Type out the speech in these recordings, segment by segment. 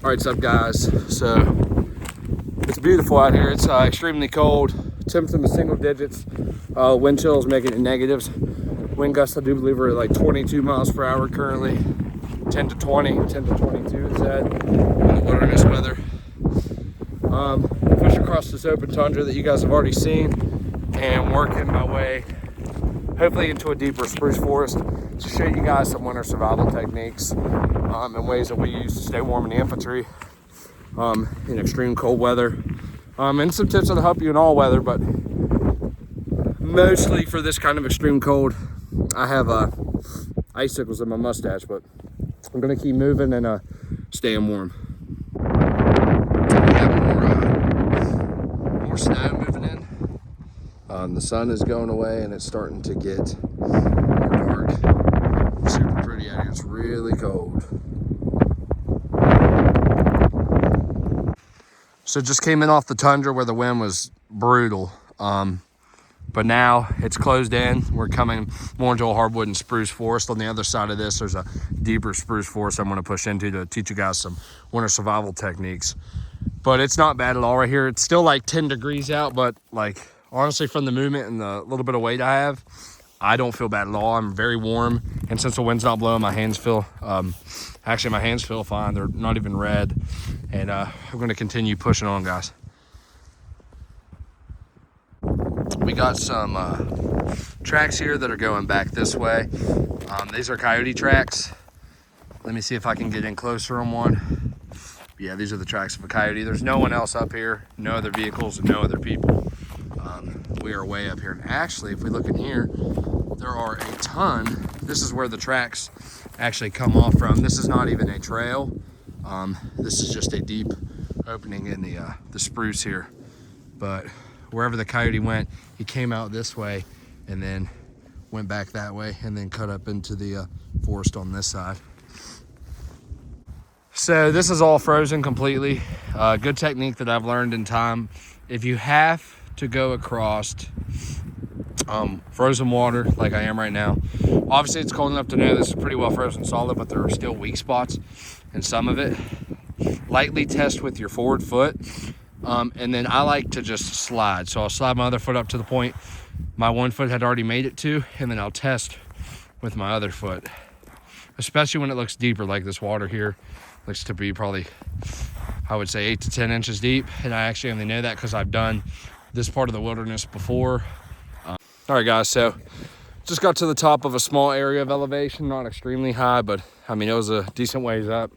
All right, what's up, guys? So it's beautiful out here. It's extremely cold. Temps in the single digits. Wind chill is making it negatives. Wind gusts, I do believe, are like 22 miles per hour currently. 10 to 20, 10 to 22 is that in the wilderness weather. Push across this open tundra that you guys have already seen and working my way hopefully into a deeper spruce forest to show you guys some winter survival techniques and ways that we use to stay warm in the infantry in extreme cold weather, and some tips that'll help you in all weather, but mostly for this kind of extreme cold. I have icicles in my mustache, but I'm gonna keep moving and staying warm. We have more snow moving in. The sun is going away and it's starting to get more dark. Super pretty out here. It's really cold. So just came in off the tundra where the wind was brutal. But now it's closed in. We're coming more into a hardwood and spruce forest. On the other side of this, there's a deeper spruce forest I'm gonna push into to teach you guys some winter survival techniques. But it's not bad at all right here. It's still like 10 degrees out, but like honestly, from the movement and the little bit of weight I have, I don't feel bad at all. I'm very warm, and since the wind's not blowing, my hands feel, actually my hands feel fine. They're not even red, and I'm gonna continue pushing on, guys. We got some tracks here that are going back this way. These are coyote tracks. Let me see if I can get in closer on one. Yeah, these are the tracks of a coyote. There's no one else up here, no other vehicles, and no other people. We are way up here. And actually, if we look in here, there are a ton. This is where the tracks actually come off from. This is not even a trail. This is just a deep opening in the spruce here. But wherever the coyote went, he came out this way and then went back that way and then cut up into the forest on this side. So this is all frozen completely. Good technique that I've learned in time. If you have to go across frozen water like I am right now, obviously it's cold enough to know this is pretty well frozen solid, but there are still weak spots in some of it. Lightly test with your forward foot, and then I like to just slide. So I'll slide my other foot up to the point my one foot had already made it to, and then I'll test with my other foot, especially when it looks deeper like this water here. Looks to be probably, I would say, 8 to 10 inches deep, and I actually only know that because I've done this part of the wilderness before. All right, guys, so just got to the top of a small area of elevation, not extremely high, but I mean, it was a decent ways up.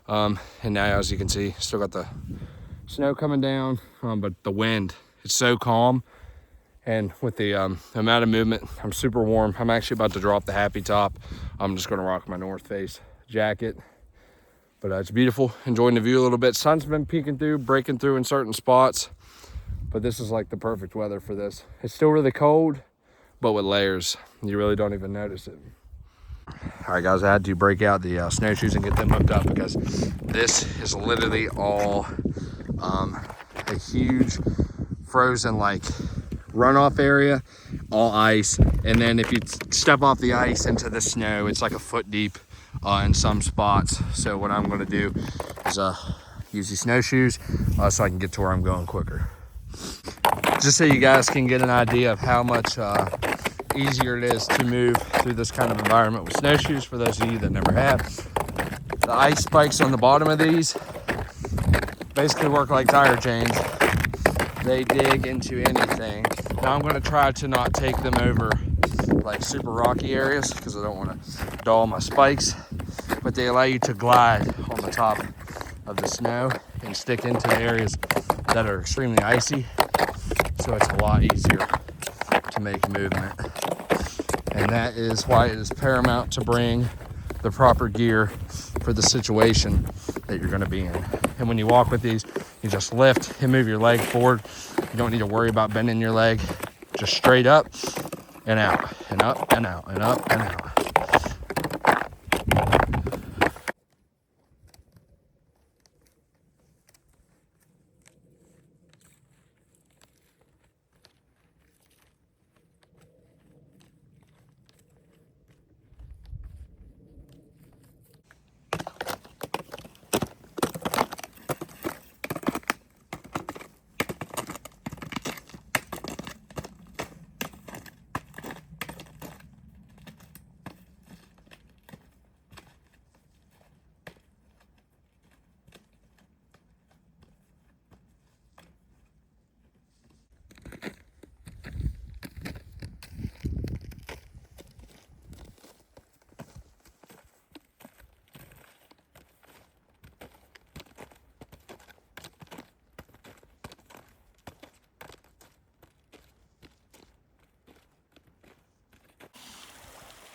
And now, as you can see, still got the snow coming down, but the wind, it's so calm. And with the amount of movement, I'm super warm. I'm actually about to drop the happy top. I'm just gonna rock my North Face jacket. But it's beautiful, enjoying the view a little bit. Sun's been peeking through, breaking through in certain spots. But this is like the perfect weather for this. It's still really cold, but with layers. You really don't even notice it. All right, guys, I had to break out the snowshoes and get them hooked up because this is literally all a huge frozen like runoff area, all ice. And then if you step off the ice into the snow, it's like a foot deep in some spots. So what I'm gonna do is use these snowshoes so I can get to where I'm going quicker. Just so you guys can get an idea of how much easier it is to move through this kind of environment with snowshoes for those of you that never have. The ice spikes on the bottom of these basically work like tire chains. They dig into anything. Now I'm gonna try to not take them over like super rocky areas because I don't want to dull my spikes, but they allow you to glide on the top of the snow and stick into the areas that are extremely icy, so it's a lot easier to make movement. And that is why it is paramount to bring the proper gear for the situation that you're going to be in. And when you walk with these, you just lift and move your leg forward. You don't need to worry about bending your leg, just straight up and out and up and out and up and out.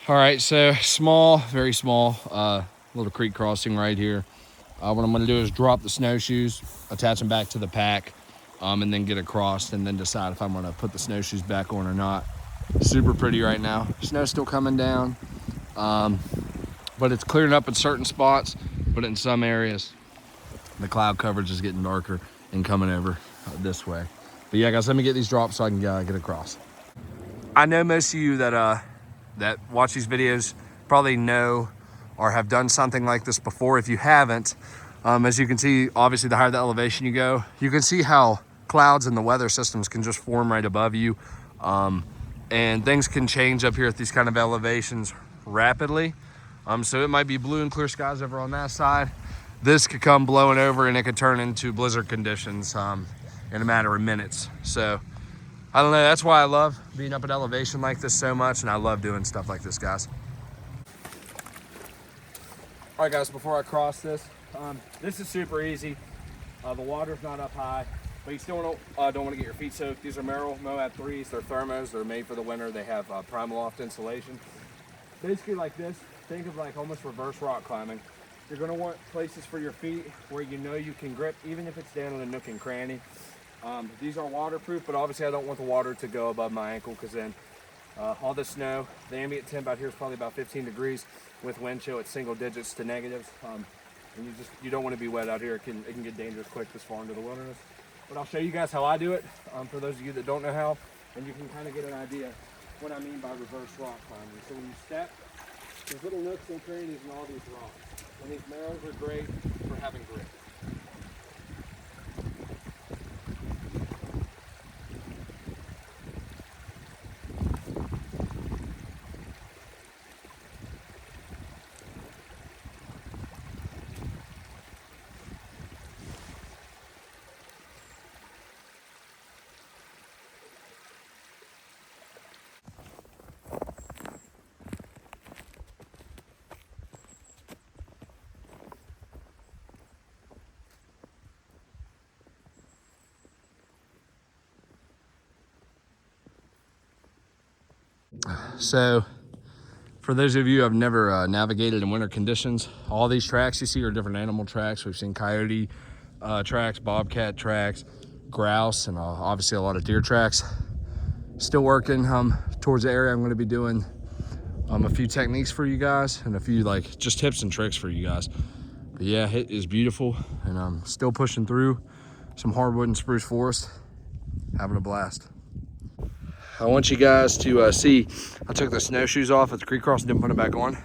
All right, so small, very small, little creek crossing right here. What I'm gonna do is drop the snowshoes, attach them back to the pack, and then get across and then decide if I'm gonna put the snowshoes back on or not. Super pretty right now. Snow's still coming down, but it's clearing up in certain spots, but in some areas, the cloud coverage is getting darker and coming over this way. But yeah, guys, let me get these dropped so I can get across. I know most of you that watch these videos probably know or have done something like this before. If you haven't, as you can see, obviously the higher the elevation you go, you can see how clouds and the weather systems can just form right above you. And things can change up here at these kind of elevations rapidly. So it might be blue and clear skies over on that side. This could come blowing over and it could turn into blizzard conditions in a matter of minutes. So I don't know, that's why I love being up at elevation like this so much, and I love doing stuff like this, guys. All right, guys, before I cross this, this is super easy. The water's not up high, but you still don't want to get your feet soaked. These are Merrill Moab 3s. They're thermos. They're made for the winter. They have Primaloft insulation. Basically like this, think of like almost reverse rock climbing. You're gonna want places for your feet where you know you can grip, even if it's down in a nook and cranny. These are waterproof, but obviously I don't want the water to go above my ankle, because then all the snow, the ambient temp out here is probably about 15 degrees with wind chill at single digits to negatives. And you don't want to be wet out here. It can get dangerous quick this far into the wilderness. But I'll show you guys how I do it, for those of you that don't know how, and you can kind of get an idea what I mean by reverse rock climbing. So when you step, there's little nooks and crannies in all these rocks. And these narrows are great for having grip. So for those of you who have never navigated in winter conditions, all these tracks you see are different animal tracks. We've seen coyote tracks, bobcat tracks, grouse, and obviously a lot of deer tracks. Still working towards the area. I'm going to be doing a few techniques for you guys and a few like just tips and tricks for you guys. But yeah, it is beautiful, and I'm still pushing through some hardwood and spruce forest, having a blast. I want you guys to see, I took the snowshoes off at the creek cross and didn't put them back on.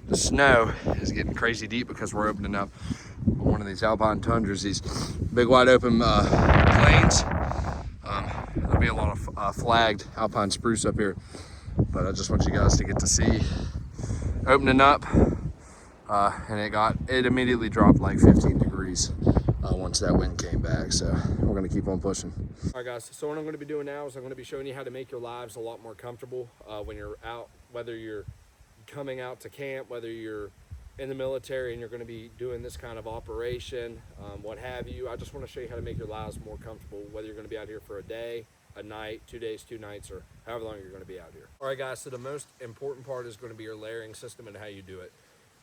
The snow is getting crazy deep because we're opening up one of these alpine tundras, these big wide open plains. There'll be a lot of flagged alpine spruce up here, but I just want you guys to get to see opening up, and it immediately dropped like 15 degrees once that wind came back. So we're gonna keep on pushing. All right, guys, so what I'm gonna be doing now is I'm gonna be showing you how to make your lives a lot more comfortable when you're out, whether you're coming out to camp, whether you're in the military and you're gonna be doing this kind of operation, what have you. I just wanna show you how to make your lives more comfortable, whether you're gonna be out here for a day, a night, 2 days, 2 nights, or however long you're gonna be out here. All right, guys, so the most important part is gonna be your layering system and how you do it.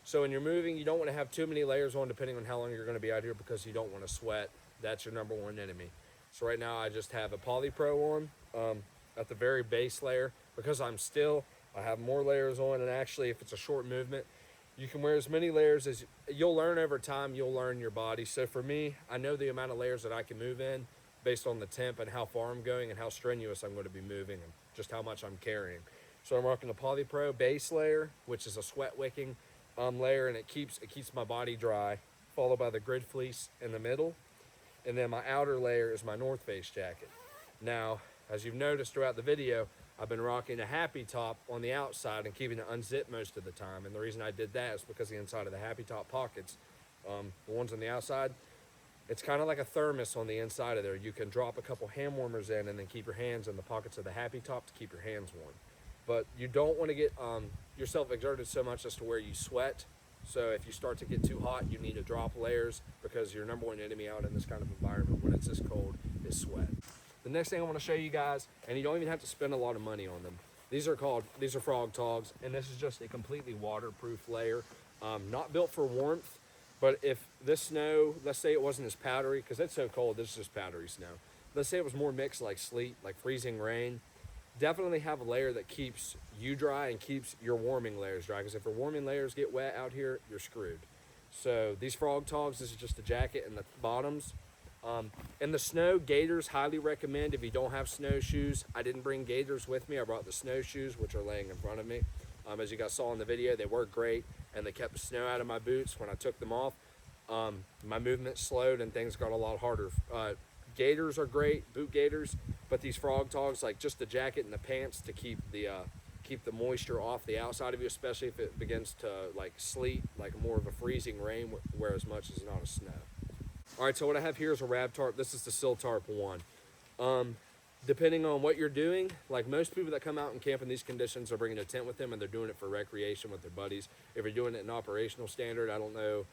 So when you're moving, you don't want to have too many layers on depending on how long you're going to be out here, because you don't want to sweat. That's your number one enemy. So right now I just have a polypro on at the very base layer, because I have more layers on, and actually if it's a short movement, you can wear as many layers as you'll learn over time. You'll learn your body. So for me, I know the amount of layers that I can move in based on the temp and how far I'm going and how strenuous I'm going to be moving and just how much I'm carrying. So I'm rocking the polypro base layer, which is a sweat wicking layer, and it keeps my body dry, followed by the grid fleece in the middle, and then my outer layer is my North Face jacket. Now, as you've noticed throughout the video, I've been rocking a happy top on the outside and keeping it unzipped most of the time, and the reason I did that is because the inside of the happy top pockets, the ones on the outside, it's kind of like a thermos on the inside of there. You can drop a couple hand warmers in and then keep your hands in the pockets of the happy top to keep your hands warm. But you don't want to get yourself exerted so much as to where you sweat. So if you start to get too hot, you need to drop layers, because your number one enemy out in this kind of environment when it's this cold is sweat. The next thing I want to show you guys, and you don't even have to spend a lot of money on them, These are frog togs, and this is just a completely waterproof layer. Not built for warmth, but if this snow, let's say it wasn't as powdery, because it's so cold, this is just powdery snow. Let's say it was more mixed like sleet, like freezing rain. Definitely have a layer that keeps you dry and keeps your warming layers dry, because if your warming layers get wet out here, you're screwed. So these frog togs, this is just the jacket and the bottoms. In the snow, gaiters, highly recommend if you don't have snowshoes. I didn't bring gaiters with me. I brought the snowshoes, which are laying in front of me. As you guys saw in the video, they work great, and they kept the snow out of my boots when I took them off. My movement slowed and things got a lot harder. Gaiters are great, boot gaiters, but these frog togs, like just the jacket and the pants to keep the moisture off the outside of you, especially if it begins to like sleet, like more of a freezing rain, where as much as not a snow. All right, so what I have here is a rab tarp. This is the sill tarp 1. Depending on what you're doing, like most people that come out and camp in these conditions are bringing a tent with them, and they're doing it for recreation with their buddies. If you're doing it in operational standard, I don't know,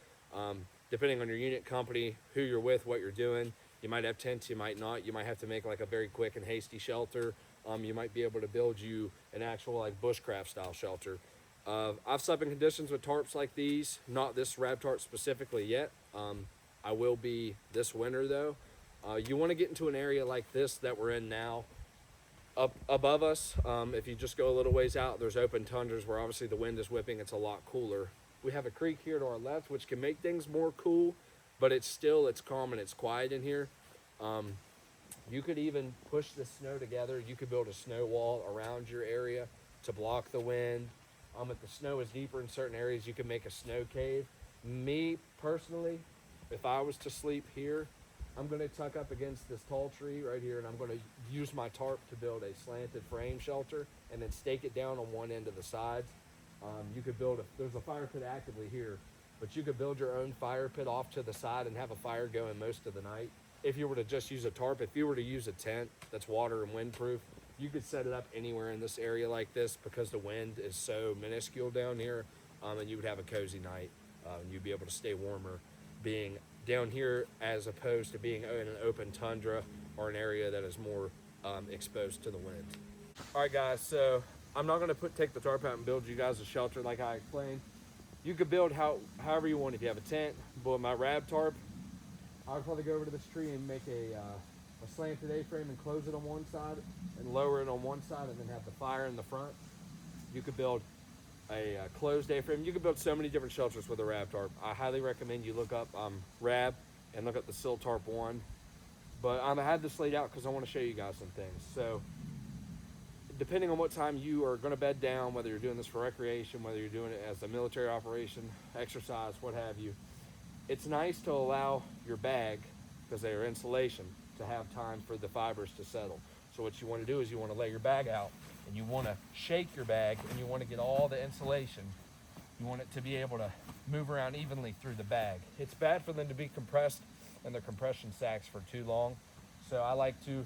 depending on your unit company, who you're with, what you're doing, you might have tents, you might not. You might have to make like a very quick and hasty shelter. You might be able to build you an actual like bushcraft style shelter. I've slept in conditions with tarps like these, not this rab tarp specifically yet. I will be this winter though. You want to get into an area like this that we're in now. Up above us, if you just go a little ways out, there's open tundras where obviously the wind is whipping. It's a lot cooler. We have a creek here to our left, which can make things more cool, but it's calm and it's quiet in here. You could even push the snow together. You could build a snow wall around your area to block the wind. If the snow is deeper in certain areas, you can make a snow cave. Me personally, if I was to sleep here, I'm going to tuck up against this tall tree right here, and I'm going to use my tarp to build a slanted frame shelter and then stake it down on one end of the sides. You could there's a fire pit actively here, but you could build your own fire pit off to the side and have a fire going most of the night. If you were to just use a tarp, if you were to use a tent that's water and windproof, you could set it up anywhere in this area like this because the wind is so minuscule down here, and you would have a cozy night. And you'd be able to stay warmer being down here as opposed to being in an open tundra or an area that is more exposed to the wind. All right, guys, so I'm not going to take the tarp out and build you guys a shelter like I explained. You could build however you want. If you have a tent, build my rab tarp. I'll probably go over to this tree and make a slanted A-frame and close it on one side and lower it on one side and then have the fire in the front. You could build a closed A-frame. You could build so many different shelters with a rab tarp. I highly recommend you look up rab and look up the sill tarp 1. But I had this laid out because I want to show you guys some things. So depending on what time you are going to bed down, whether you're doing this for recreation, whether you're doing it as a military operation, exercise, what have you, it's nice to allow your bag, because they are insulation, to have time for the fibers to settle. So what you want to do is you want to lay your bag out and you want to shake your bag and you want to get all the insulation. You want it to be able to move around evenly through the bag. It's bad for them to be compressed in their compression sacks for too long. So I like to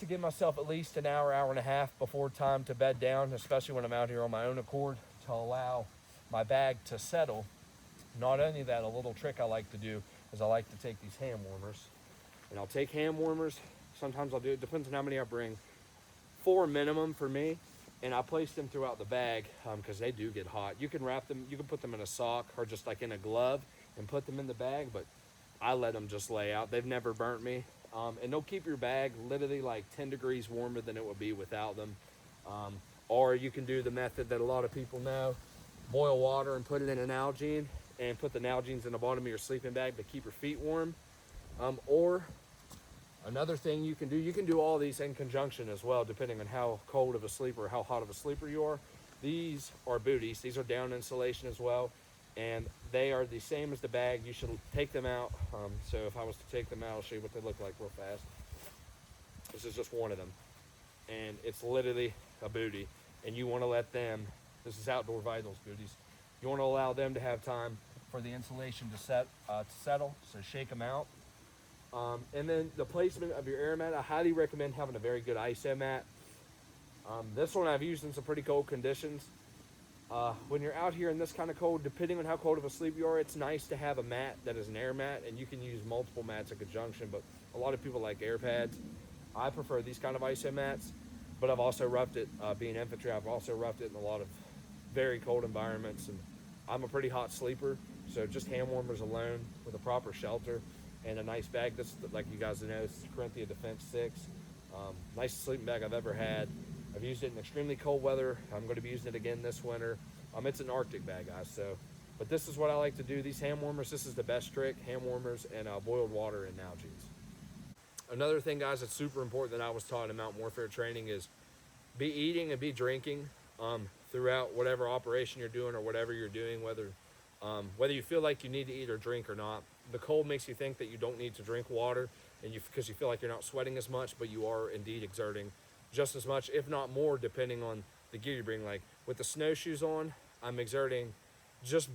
give myself at least an hour, hour and a half before time to bed down, especially when I'm out here on my own accord, to allow my bag to settle. Not only that, a little trick I like to do is I like to take these hand warmers, and I'll take hand warmers. Sometimes I'll do it, depends on how many I bring. 4 minimum for me, and I place them throughout the bag because they do get hot. You can wrap them, you can put them in a sock or just like in a glove and put them in the bag, but I let them just lay out. They've never burnt me. And they'll keep your bag literally like 10 degrees warmer than it would be without them. Or you can do the method that a lot of people know, boil water and put it in an Nalgene and put the Nalgenes in the bottom of your sleeping bag to keep your feet warm. Or another thing you can do all these in conjunction as well, depending on how cold of a sleeper or how hot of a sleeper you are. These are booties. These are down insulation as well, and they are the same as the bag. You should take them out. So if I was to take them out, I'll show you what they look like real fast. This is just one of them, and it's literally a booty, and you want to let them, this is Outdoor Vitals booties, you want to allow them to have time for the insulation to settle, so shake them out. And then the placement of your air mat, I highly recommend having a very good ISO mat. This one I've used in some pretty cold conditions. When you're out here in this kind of cold, depending on how cold of a sleep you are, it's nice to have a mat that is an air mat, and you can use multiple mats in conjunction, but a lot of people like air pads. I prefer these kind of ISO mats. but I've also roughed it, being infantry, I've also roughed it in a lot of very cold environments, and I'm a pretty hot sleeper, so just hand warmers alone with a proper shelter and a nice bag. This, like you guys know, this is Corinthia Defense 6. Nicest sleeping bag I've ever had. I've used it in extremely cold weather. I'm going to be using it again this winter. It's an Arctic bag, guys, so, but this is what I like to do. These hand warmers, this is the best trick, hand warmers and boiled water and Nalgene's. Another thing, guys, that's super important that I was taught in mountain warfare training is be eating and be drinking throughout whatever operation you're doing or whatever you're doing, whether you feel like you need to eat or drink or not. The cold makes you think that you don't need to drink water, and because you feel like you're not sweating as much, but you are indeed exerting just as much, if not more, depending on the gear you bring. Like with the snowshoes on, I'm exerting just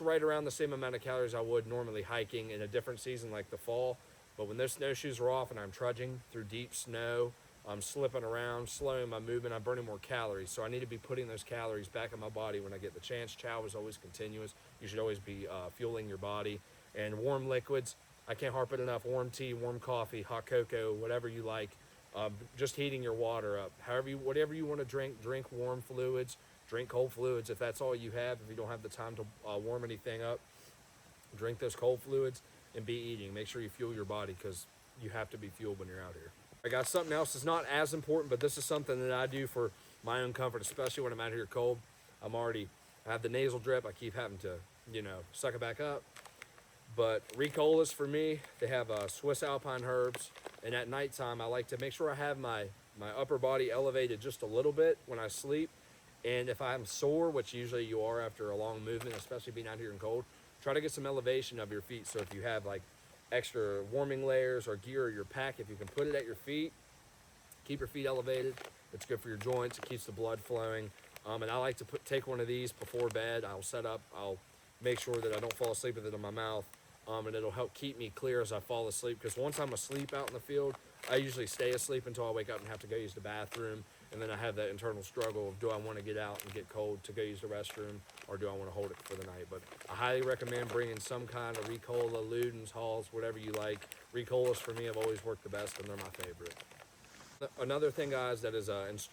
right around the same amount of calories I would normally hiking in a different season like the fall. But when those snowshoes are off and I'm trudging through deep snow, I'm slipping around, slowing my movement, I'm burning more calories. So I need to be putting those calories back in my body when I get the chance. Chow is always continuous. You should always be fueling your body. And warm liquids, I can't harp it enough. Warm tea, warm coffee, hot cocoa, whatever you like. Just heating your water up. Whatever you want to drink warm fluids, drink cold fluids. If that's all you have, if you don't have the time to warm anything up, drink those cold fluids and be eating. Make sure you fuel your body, because you have to be fueled when you're out here. I got something else that's not as important, but this is something that I do for my own comfort, especially when I'm out here cold. I have the nasal drip. I keep having to, suck it back up. But Ricolas for me, they have Swiss Alpine herbs. And at nighttime, I like to make sure I have my upper body elevated just a little bit when I sleep. And if I'm sore, which usually you are after a long movement, especially being out here in cold, try to get some elevation of your feet. So if you have like extra warming layers or gear or your pack, if you can put it at your feet, keep your feet elevated. It's good for your joints. It keeps the blood flowing. And I like to take one of these before bed. I'll make sure that I don't fall asleep with it in my mouth. And it'll help keep me clear as I fall asleep, because once I'm asleep out in the field, I usually stay asleep until I wake up and have to go use the bathroom, and then I have that internal struggle of, do I want to get out and get cold to go use the restroom, or do I want to hold it for the night? But I highly recommend bringing some kind of Ricola, Ludens, Halls, whatever you like. Ricolas for me have always worked the best, and they're my favorite. Another thing, guys, that is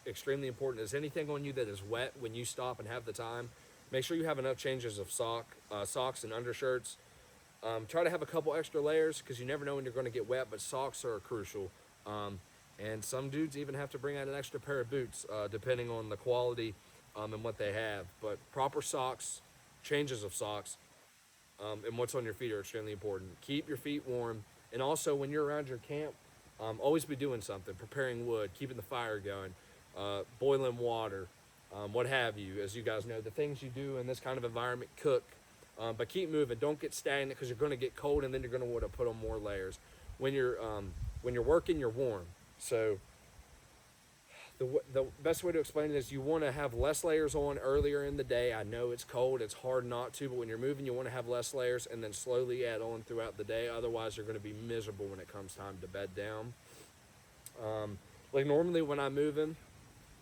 extremely important is anything on you that is wet when you stop and have the time, make sure you have enough changes of socks and undershirts. Try to have a couple extra layers, because you never know when you're going to get wet, but socks are crucial. And some dudes even have to bring out an extra pair of boots, depending on the quality and what they have. But proper socks, changes of socks, and what's on your feet are extremely important. Keep your feet warm. And also, when you're around your camp, always be doing something, preparing wood, keeping the fire going, boiling water, what have you. As you guys know, the things you do in this kind of environment, cook. But keep moving. Don't get stagnant, because you're going to get cold, and then you're going to want to put on more layers. When you're working, you're warm. So the best way to explain it is you want to have less layers on earlier in the day. I know it's cold. It's hard not to. But when you're moving, you want to have less layers and then slowly add on throughout the day. Otherwise, you're going to be miserable when it comes time to bed down. Like normally when I'm moving,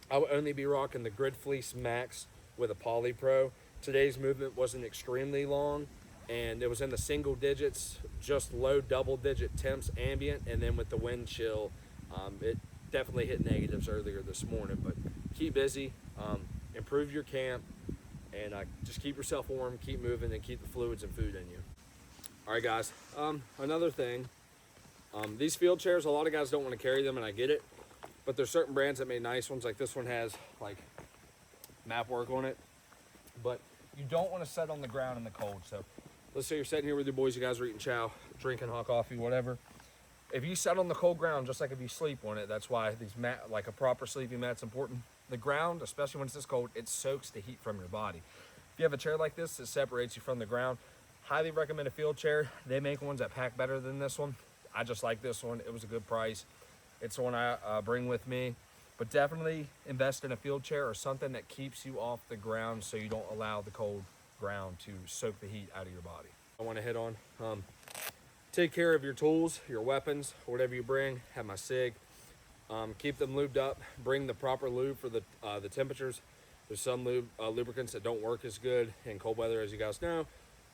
I would only be rocking the Grid Fleece Max with a Poly Pro. Today's movement wasn't extremely long, and it was in the single digits, just low double digit temps ambient, and then with the wind chill, it definitely hit negatives earlier this morning. But keep busy, improve your camp, and just keep yourself warm, keep moving, and keep the fluids and food in you. All right, guys, another thing, these field chairs, a lot of guys don't want to carry them, and I get it, but there's certain brands that made nice ones. Like this one has like map work on it, but you don't want to set on the ground in the cold. So let's say you're sitting here with your boys, you guys are eating chow, drinking hot coffee, whatever. If you set on the cold ground, just like if you sleep on it, that's why these like a proper sleeping mat's important. The ground, especially when it's this cold, it soaks the heat from your body. If you have a chair like this, it separates you from the ground. Highly recommend a field chair. They make ones that pack better than this one. I just like this one. It was a good price. It's the one I bring with me. But definitely invest in a field chair or something that keeps you off the ground, so you don't allow the cold ground to soak the heat out of your body. I want to hit on, take care of your tools, your weapons, whatever you bring. Have my SIG. Keep them lubed up. Bring the proper lube for the temperatures. There's some lubricants that don't work as good in cold weather, as you guys know.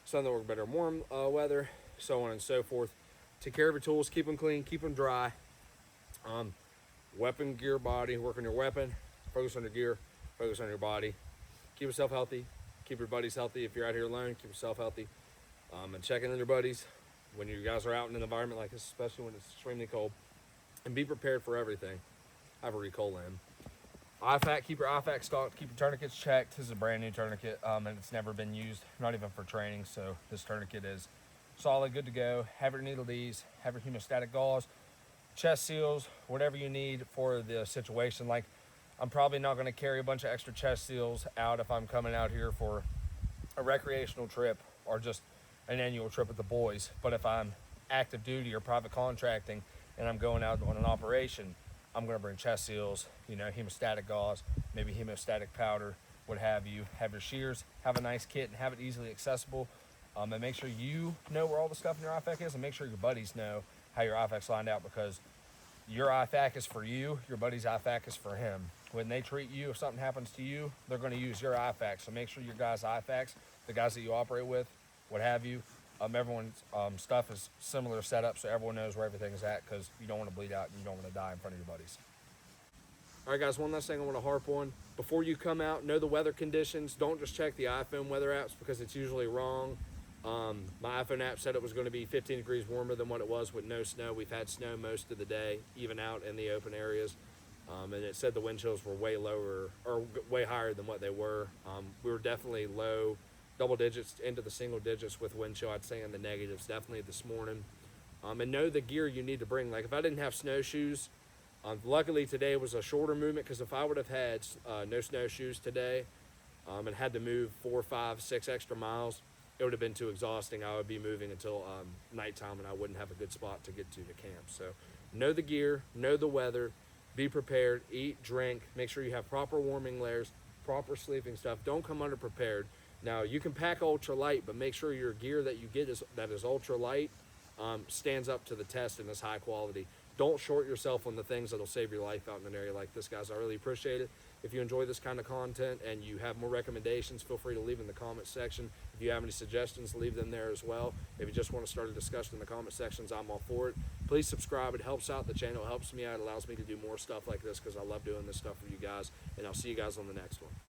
Some that work better in warm weather, so on and so forth. Take care of your tools. Keep them clean. Keep them dry. weapon, gear, body. Work on your weapon, focus on your gear, focus on your body. Keep yourself healthy, keep your buddies healthy. If you're out here alone, keep yourself healthy. And checking on your buddies when you guys are out in an environment like this, especially when it's extremely cold. And be prepared for everything. I have a recoil limb. IFAK, keep your IFAK stocked, keep your tourniquets checked. This is a brand new tourniquet, and it's never been used, not even for training. So this tourniquet is solid, good to go. Have your needle D's, have your hemostatic gauze, chest seals, whatever you need for the situation. Like, I'm probably not going to carry a bunch of extra chest seals out if I'm coming out here for a recreational trip or just an annual trip with the boys. But if I'm active duty or private contracting and I'm going out on an operation, I'm going to bring chest seals, you know, hemostatic gauze, maybe hemostatic powder, what have you. Have your shears, have a nice kit, and have it easily accessible. And make sure you know where all the stuff in your IFAK is, and make sure your buddies know how your IFAK's lined out, because your IFAK is for you, your buddy's IFAK is for him. When they treat you, if something happens to you, they're going to use your IFAK. So make sure your guys' IFAKs, the guys that you operate with, what have you, everyone's stuff is similar setup, so everyone knows where everything is at, because you don't want to bleed out and you don't want to die in front of your buddies. All right, guys, one last thing I want to harp on. Before you come out, know the weather conditions. Don't just check the iPhone weather apps, because it's usually wrong. My iPhone app said it was going to be 15 degrees warmer than what it was with no snow. We've had snow most of the day, even out in the open areas. And it said the wind chills were way lower, or way higher than what they were. We were definitely low double digits into the single digits with wind chill. I'd say in the negatives definitely this morning. And know the gear you need to bring. Like, if I didn't have snowshoes, luckily today was a shorter movement, because if I would have had no snowshoes today and had to move 4, 5, 6 extra miles, it would have been too exhausting. I would be moving until nighttime, and I wouldn't have a good spot to get to the camp. So know the gear, know the weather, be prepared, eat, drink, make sure you have proper warming layers, proper sleeping stuff. Don't come underprepared. Now, you can pack ultra light, but make sure your gear that you get that is ultra light stands up to the test and is high quality. Don't short yourself on the things that'll save your life out in an area like this, guys. I really appreciate it. If you enjoy this kind of content and you have more recommendations, feel free to leave in the comment section. If you have any suggestions, leave them there as well. If you just want to start a discussion in the comment sections, I'm all for it. Please subscribe. It helps out the channel. It helps me out. It allows me to do more stuff like this, because I love doing this stuff for you guys. And I'll see you guys on the next one.